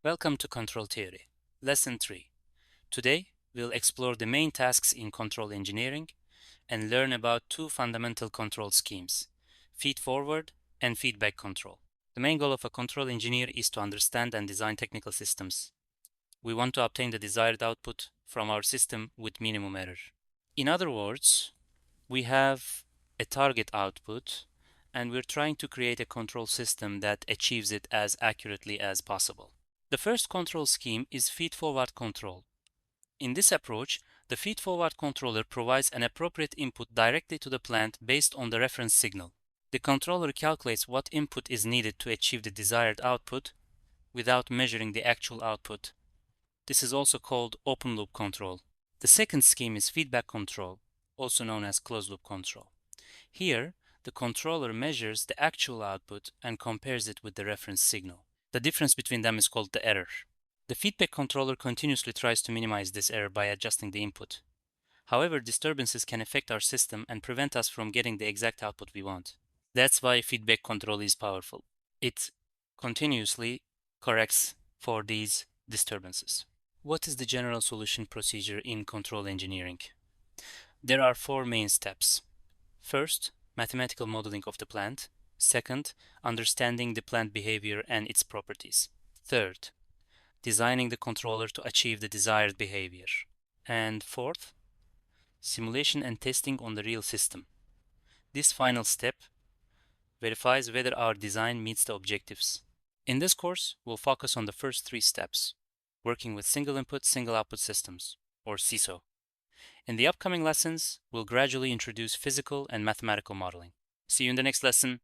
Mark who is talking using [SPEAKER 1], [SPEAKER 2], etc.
[SPEAKER 1] Welcome to Control Theory, Lesson 3. Today, we'll explore the main tasks in control engineering and learn about two fundamental control schemes, feedforward and feedback control. The main goal of a control engineer is to understand and design technical systems. We want to obtain the desired output from our system with minimum error. In other words, we have a target output and we're trying to create a control system that achieves it as accurately as possible. The first control scheme is feedforward control. In this approach, the feedforward controller provides an appropriate input directly to the plant based on the reference signal. The controller calculates what input is needed to achieve the desired output without measuring the actual output. This is also called open loop control. The second scheme is feedback control, also known as closed loop control. Here, the controller measures the actual output and compares it with the reference signal. The difference between them is called the error. The feedback controller continuously tries to minimize this error by adjusting the input. However, disturbances can affect our system and prevent us from getting the exact output we want. That's why feedback control is powerful. It continuously corrects for these disturbances. What is the general solution procedure in control engineering? There are four main steps. First, mathematical modeling of the plant. Second, understanding the plant behavior and its properties. Third, designing the controller to achieve the desired behavior. And fourth, simulation and testing on the real system. This final step verifies whether our design meets the objectives. In this course, we'll focus on the first three steps, working with single input, single output systems, or SISO. In the upcoming lessons, we'll gradually introduce physical and mathematical modeling. See you in the next lesson.